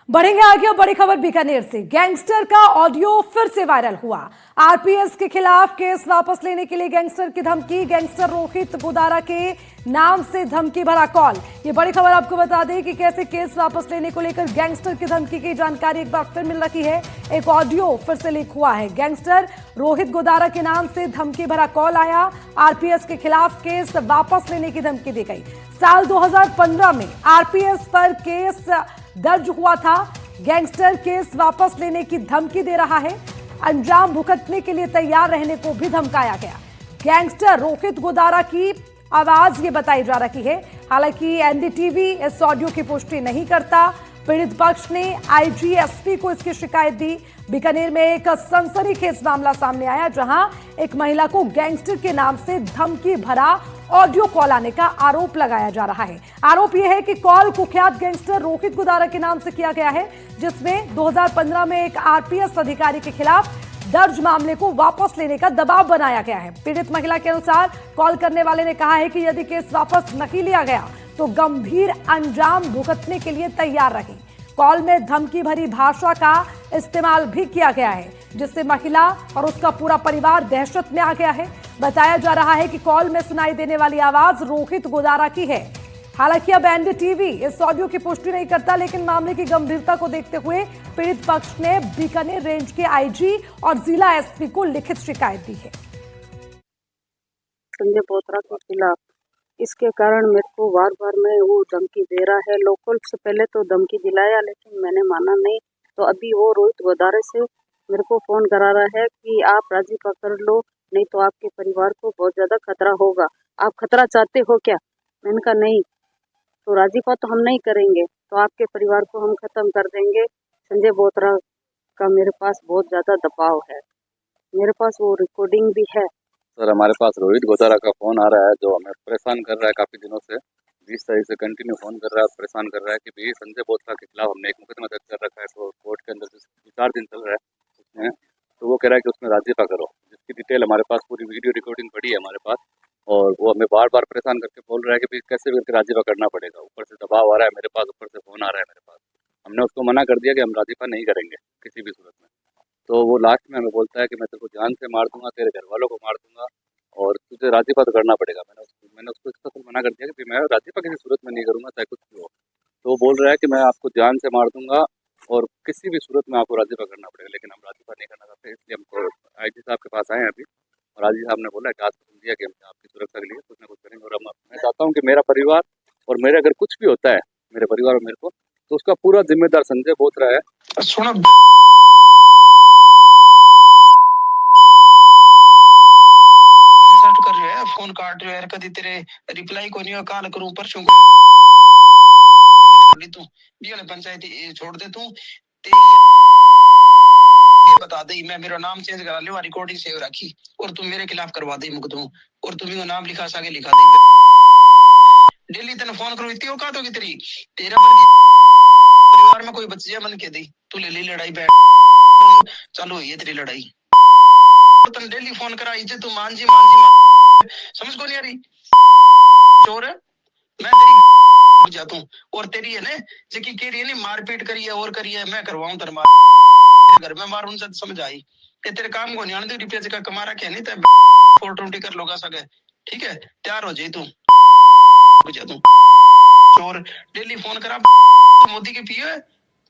बढ़ेंगे आगे और बड़ी खबर बीकानेर से। गैंगस्टर का ऑडियो फिर से वायरल हुआ। आरपीएस के खिलाफ केस वापस लेने के लिए गैंगस्टर की धमकी। गैंगस्टर रोहित गोदारा के नाम से धमकी भरा कॉल। ये बड़ी खबर आपको बता दें कि कैसे केस वापस लेने को लेकर गैंगस्टर की धमकी की जानकारी एक बार फिर मिल रही है। एक ऑडियो फिर से लीक हुआ है। गैंगस्टर रोहित गोदारा के नाम से धमकी भरा कॉल आया। आरपीएस के खिलाफ केस वापस लेने की धमकी दी गई। साल 2015 में आरपीएस पर केस दर्ज हुआ था। गैंगस्टर केस वापस लेने की धमकी दे रहा है। अंजाम भुगतने के लिए तैयार रहने को भी धमकाया गया। गैंगस्टर रोहित गोदारा की आवाज ये बताई जा रही है। हालांकि एनडीटीवी इस ऑडियो की पुष्टि नहीं करता। पीड़ित पक्ष ने आईजी-एसपी को इसकी शिकायत दी। बीकानेर में एक सनसनीखेज मामला सामने आया, जहां एक महिला को गैंगस्टर के नाम से धमकी भरा ऑडियो कॉल आने का आरोप लगाया जा रहा है। आरोप यह है कि कॉल कुख्यात गैंगस्टर रोहित गोदारा के नाम से किया गया है, जिसमें 2015 में एक आरपीएस अधिकारी के खिलाफ दर्ज मामले को वापस लेने का दबाव बनाया गया है। पीड़ित महिला के अनुसार कॉल करने वाले ने कहा है कि यदि केस वापस नहीं लिया गया तो गंभीर अंजाम भुगतने के लिए तैयार रही। कॉल में धमकी भरी भाषा का इस्तेमाल भी किया गया है, जिससे महिला और उसका पूरा परिवार दहशत में आ गया है। बताया जा रहा है कि कॉल में सुनाई देने वाली आवाज रोहित गोदारा की है। हालांकि अब एनडीटीवी इस ऑडियो की पुष्टि नहीं करता, लेकिन मामले की गंभीरता को देखते हुए पीड़ित पक्ष ने बीकानेर रेंज के आईजी और जिला एसपी को लिखित शिकायत दी है। संजय बोत्रा के खिलाफ इसके कारण मेरे को बार बार में वो धमकी दे रहा है। लोकल से पहले तो धमकी दिलाया, लेकिन मैंने माना नहीं। तो अभी वो रोहित गोदारे से मेरे को फोन करा रहा है कि आप राजी पकड़ लो, नहीं तो आपके परिवार को बहुत ज्यादा खतरा होगा। आप खतरा चाहते हो क्या? मैंने कहा नहीं, तो राजी को तो हम नहीं करेंगे, तो आपके परिवार को हम खत्म कर देंगे। संजय बोत्रा का मेरे पास बहुत ज्यादा दबाव है। मेरे पास वो रिकॉर्डिंग भी है। सर, हमारे पास रोहित गोदारा का फोन आ रहा है, जो हमें परेशान कर रहा है काफी दिनों से। 20 तारीख से कंटिन्यू फोन कर रहा है, परेशान कर रहा है कि भाई संजय बोत्रा के खिलाफ हमने एक मुकदमा दर्ज कर रखा है, तो कोर्ट के अंदर 4 दिन चल रहा है उसमें। तो वो कह रहा है कि उसमें राजीपा करो, जिसकी डिटेल हमारे पास पूरी वीडियो रिकॉर्डिंग पड़ी है हमारे पास। और वो हमें बार बार परेशान करके बोल रहा है कि भाई कैसे भी करके राजीपा करना पड़ेगा। ऊपर से दबाव आ रहा है मेरे पास, ऊपर से फोन आ रहा है मेरे पास। हमने उसको मना कर दिया कि हम राजीपा नहीं करेंगे किसी भी सूरत में। तो वो लास्ट में हमें बोलता है कि मैं तेरे को जान से मार दूंगा, तेरे घर वालों को मार दूंगा, और तुझे राजीपा तो करना पड़ेगा। मैंने उसको इस तरह मना कर दिया कि मैं राजीपा किसी सूरत में नहीं करूंगा, चाहे कुछ भी हो। तो वो बोल रहा है कि मैं आपको जान से मार दूंगा और किसी भी सूरत में आपको राजीपा करना पड़ेगा, लेकिन हम राजीपा नहीं करना चाहते। इसलिए हमको आईजी साहब के पास आए हैं अभी, और आईजी साहब ने बोला कि आज दिया कि हम आपकी सुरक्षा के लिए कुछ ना कुछ करेंगे। और मैं चाहता हूँ कि मेरा परिवार और मेरे अगर कुछ भी होता है मेरे परिवार और मेरे को, तो उसका पूरा जिम्मेदार संजय बोत्रा है। कर रहे हैं, फोन काट रहे हैं, कभी तेरे रिप्लाई को नहीं काल करूं परसों तू वाले पंचायत छोड़ दे। तू बता दे, मैं मेरा नाम चेंज करा लियो, रिकॉर्डिंग सेव रखी, और तू मेरे खिलाफ करवा दे मुकदमा, और तुम्हें नाम लिखा सके लिखा दे। डेली तेने फोन करो, इतनी औकात होगी तेरी? तेरा परिवार में कोई बच्चियां बन के दी, तू ले ली लड़ाई, बैठ चालू हुई है तेरी लड़ाई। तुम डेली फोन करा, इज्जत तू मान जी समझ को नहीं आ रही? चोर है मैं तेरी जाता हूँ, और तेरी है ना जबकि कह रही है ना मारपीट करी है और करी है, मैं करवाऊं तेरे मार घर में मारूं। से समझ आई कि तेरे काम को नहीं आने रुपया जगह कमा रखे नहीं, तब 420 कर लोगा सके। ठीक है, तैयार हो जाए तू जा तू। चोर डेली फोन करा, मोदी के पिए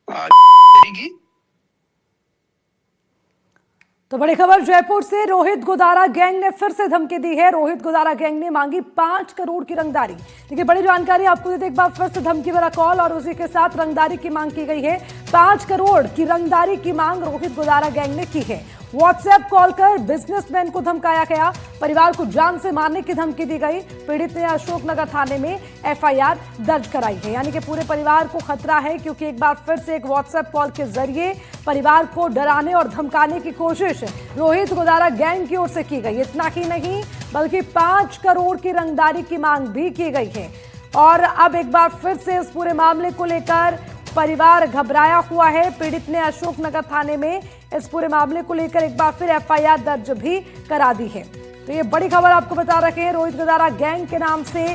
तेरी की। तो बड़ी खबर जयपुर से। रोहित गोदारा गैंग ने फिर से धमकी दी है। रोहित गोदारा गैंग ने मांगी 5 करोड़ की रंगदारी। देखिए, बड़ी जानकारी आपको देते, एक बार फिर से धमकी भरा कॉल और उसी के साथ रंगदारी की मांग की गई है। 5 करोड़ की रंगदारी की मांग रोहित गोदारा गैंग ने की है। व्हाट्सएप कॉल कर बिजनेसमैन को धमकाया गया। परिवार को जान से मारने की धमकी दी गई। पीड़ित ने अशोकनगर थाने में एफआईआर दर्ज कराई है। यानी कि पूरे परिवार को खतरा है, क्योंकि एक बार फिर से एक व्हाट्सएप कॉल के जरिए परिवार को डराने और धमकाने की कोशिश रोहित गोदारा गैंग की ओर से की गई। इतना ही नहीं, बल्कि 5 करोड़ की रंगदारी की मांग भी की गई है। और अब एक बार फिर से इस पूरे मामले को लेकर परिवार घबराया हुआ है। पीड़ित ने अशोकनगर थाने में इस पूरे मामले को लेकर एक बार फिर एफआईआर दर्ज भी करा दी है। तो ये बड़ी खबर आपको बता रखे हैं। रोहित गोदारा गैंग के नाम से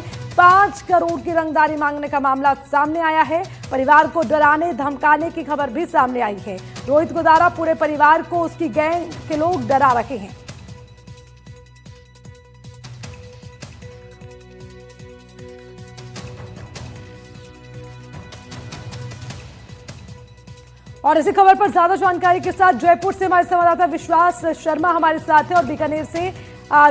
5 करोड़ की रंगदारी मांगने का मामला सामने आया है। परिवार को डराने धमकाने की खबर भी सामने आई है। रोहित गोदारा पूरे परिवार को उसकी गैंग के लोग डरा रहे हैं। और इसी खबर पर ज्यादा जानकारी के साथ जयपुर से हमारे संवाददाता विश्वास शर्मा हमारे साथ हैं और बीकानेर से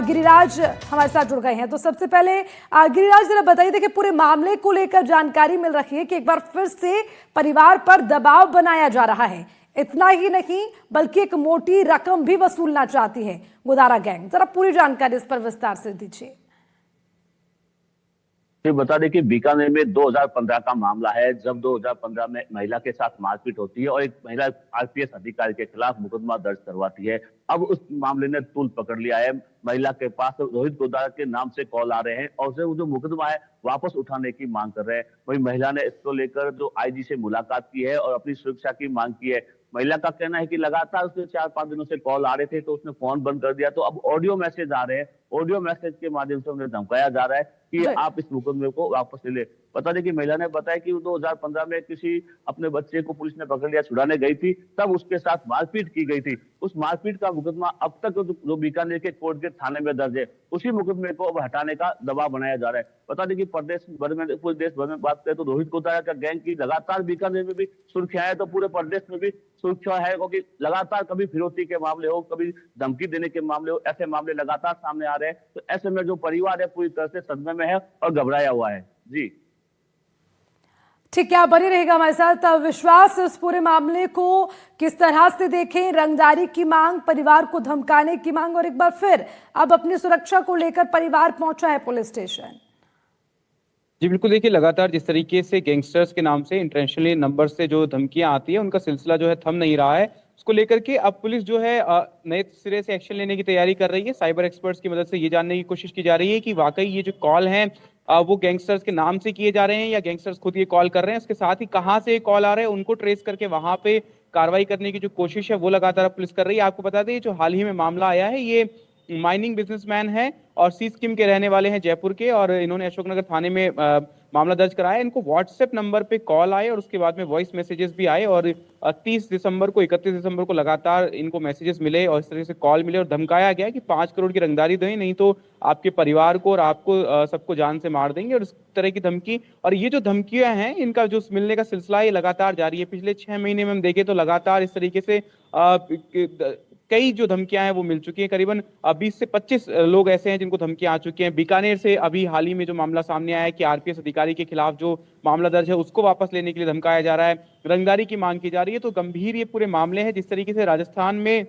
गिरिराज हमारे साथ जुड़ गए हैं। तो सबसे पहले गिरिराज जरा बताइए, देखिए पूरे मामले को लेकर जानकारी मिल रही है कि एक बार फिर से परिवार पर दबाव बनाया जा रहा है। इतना ही नहीं बल्कि एक मोटी रकम भी वसूलना चाहती है गोदारा गैंग। जरा पूरी जानकारी इस पर विस्तार से दीजिए। तो बता दें कि बीकानेर में 2015 का मामला है, जब 2015 में महिला के साथ मारपीट होती है और एक महिला आरपीएस अधिकारी के खिलाफ मुकदमा दर्ज करवाती है। अब उस मामले ने तूल पकड़ लिया है। महिला के पास रोहित गोदारा के नाम से कॉल आ रहे हैं और उसे जो मुकदमा है वापस उठाने की मांग कर रहे हैं। वही महिला ने इसको लेकर जो आईजी से मुलाकात की है और अपनी सुरक्षा की मांग की है। महिला का कहना है कि लगातार उसके 4-5 दिनों से कॉल आ रहे थे तो उसने फोन बंद कर दिया, तो अब ऑडियो मैसेज आ रहे हैं। ऑडियो मैसेज के माध्यम से उन्हें धमकाया जा रहा है कि आप इस मुकदमे को वापस ले ले। बता दें कि महिला ने बताया कि 2015 में किसी अपने बच्चे को पुलिस ने पकड़ लिया, छुड़ाने गई थी, तब उसके साथ मारपीट की गई थी। उस मारपीट का मुकदमा अब तक जो बीकानेर के कोर्ट के थाने में दर्ज है, उसी मुकदमे को अब हटाने का दबाव बनाया जा रहा है। बता दें कि प्रदेश भर में, पूरे देश भर में बात करें तो रोहित गोदारा का गैंग की लगातार बीकानेर में भी सुर्खियां है, तो पूरे प्रदेश में भी सुर्खियां है, क्योंकि लगातार कभी फिरौती के मामले हो, कभी धमकी देने के मामले हो, ऐसे मामले लगातार सामने आ रहे हैं। तो ऐसे में जो परिवार है पूरी तरह से सदमे में है और घबराया हुआ है। जी ठीक है, आप बने रहेगा हमारे साथ। विश्वास, इस पूरे मामले को किस तरह से देखें? रंगदारी की मांग, परिवार को धमकाने की मांग और एक बार फिर अब अपनी सुरक्षा को लेकर परिवार पहुंचा है पुलिस स्टेशन। जी बिल्कुल, देखिए लगातार जिस तरीके से गैंगस्टर्स के नाम से इंटरनेशनली नंबर से जो धमकियां आती है, उनका सिलसिला जो है थम नहीं रहा है। उसको लेकर के अब पुलिस जो है नए सिरे से एक्शन लेने की तैयारी कर रही है। साइबर एक्सपर्ट्स की मदद से ये जानने की कोशिश की जा रही है कि वाकई ये जो कॉल हैं वो गैंगस्टर्स के नाम से किए जा रहे हैं या गैंगस्टर्स खुद ये कॉल कर रहे हैं। उसके साथ ही कहाँ से कॉल आ रहे हैं उनको ट्रेस करके वहां पे कार्रवाई करने की जो कोशिश है वो लगातार पुलिस कर रही है। आपको बता दें जो हाल ही में मामला आया है, ये माइनिंग बिजनेसमैन है और सी स्कीम के रहने वाले हैं जयपुर के, और इन्होंने अशोकनगर थाने में मामला दर्ज कराया। इनको व्हाट्सएप नंबर पे कॉल आए और उसके बाद में वॉइस मैसेजेस भी आए और 30 दिसंबर को 31 दिसंबर को लगातार इनको मैसेजेस मिले और इस तरह से कॉल मिले और धमकाया गया कि 5 करोड़ की रंगदारी दें, नहीं तो आपके परिवार को और आपको सबको जान से मार देंगे, और इस तरह की धमकी। और ये जो धमकियां हैं इनका जो मिलने का सिलसिला ये लगातार जारी है। पिछले 6 महीने में हम देखें तो लगातार इस तरीके से कई जो धमकियां हैं वो मिल चुकी हैं। करीबन 20 से 25 लोग ऐसे हैं जिनको धमकियां आ चुकी हैं। बीकानेर से अभी हाल ही में जो मामला सामने आया है कि आरपीएस अधिकारी के खिलाफ जो मामला दर्ज है उसको वापस लेने के लिए धमकाया जा रहा है, रंगदारी की मांग की जा रही है। तो गंभीर ये पूरे मामले हैं। जिस तरीके से राजस्थान में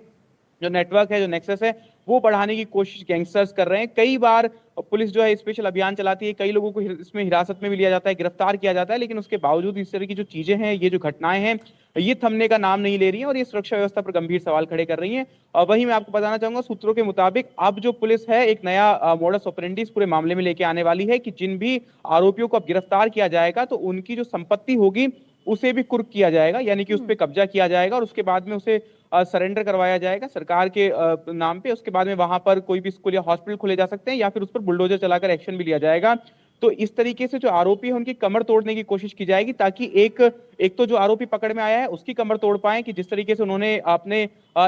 जो नेटवर्क है, जो नेक्सस है, वो बढ़ाने की कोशिश गैंगस्टर्स कर रहे हैं। कई बार पुलिस जो है स्पेशल अभियान चलाती है, कई लोगों को इसमें हिरासत में भी लिया जाता है, गिरफ्तार किया जाता है, लेकिन उसके बावजूद इस तरह की जो चीजें हैं, ये जो घटनाएं हैं, ये थमने का नाम नहीं ले रही हैं और ये सुरक्षा व्यवस्था पर गंभीर सवाल खड़े कर रही हैं। और वही मैं आपको बताना चाहूंगा, सूत्रों के मुताबिक अब जो पुलिस है एक नया मॉडस ऑपरेंडी इस पूरे मामले में लेके आने वाली है कि जिन भी आरोपियों को अब गिरफ्तार किया जाएगा तो उनकी जो संपत्ति होगी उसे भी कुर्क किया जाएगा, यानी कि उस पर कब्जा किया जाएगा और उसके बाद में उसे सरेंडर करवाया जाएगा सरकार के नाम पे। उसके बाद में वहां पर कोई भी स्कूल या हॉस्पिटल खोले जा सकते हैं या फिर उस पर बुलडोजर चलाकर एक्शन भी लिया जाएगा। तो इस तरीके से जो आरोपी है उनकी कमर तोड़ने की कोशिश की जाएगी, ताकि एक तो जो आरोपी पकड़ में आया है उसकी कमर तोड़ पाए कि जिस तरीके से उन्होंने अपने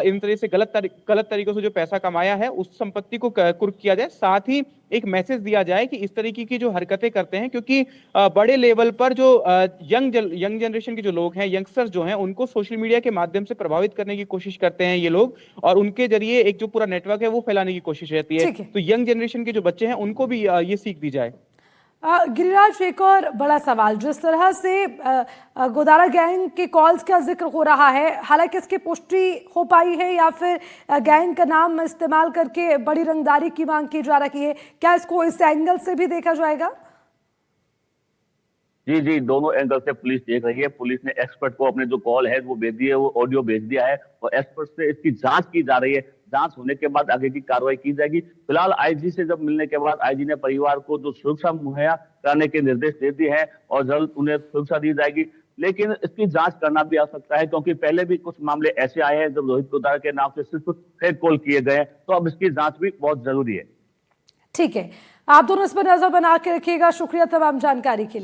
इन तरह से गलत तरीकों से जो पैसा कमाया है उस संपत्ति को कुर्क किया जाए। साथ ही एक मैसेज दिया जाए कि इस तरीके की जो हरकतें करते हैं, क्योंकि बड़े लेवल पर जो यंग जनरेशन के जो लोग हैं, यंगस्टर्स जो हैं, उनको सोशल मीडिया के माध्यम से प्रभावित करने की कोशिश करते हैं ये लोग, और उनके जरिए एक जो पूरा नेटवर्क है वो फैलाने की कोशिश रहती है। तो यंग जनरेशन के जो बच्चे हैं उनको भी ये सीख दी जाए। गिरिराज, एक और बड़ा सवाल, जिस तरह से गोदारा गैंग के कॉल्स का जिक्र हो रहा है, हालांकि इसकी पुष्टि हो पाई है या फिर गैंग का नाम इस्तेमाल करके बड़ी रंगदारी की मांग की जा रही है, क्या इसको इस एंगल से भी देखा जाएगा? जी जी, दोनों एंगल से पुलिस देख रही है। पुलिस ने एक्सपर्ट को अपने जो कॉल है वो भेज दी है, वो ऑडियो भेज दिया है और एक्सपर्ट से इसकी जांच की जा रही है। जांच होने के बाद आगे की कार्रवाई की जाएगी। फिलहाल आईजी से जब मिलने के बाद आईजी ने परिवार को जो सुरक्षा मुहैया कराने के निर्देश दे दिए हैं और जल्द उन्हें सुरक्षा दी जाएगी, लेकिन इसकी जांच करना भी आवश्यकता है, क्योंकि पहले भी कुछ मामले ऐसे आए हैं जब रोहित गोदारा के नाम से सिर्फ फेक कॉल किए गए, तो अब इसकी जांच भी बहुत जरूरी है। ठीक है, आप दोनों इस पर नजर बना के रखिएगा। शुक्रिया तमाम जानकारी के लिए।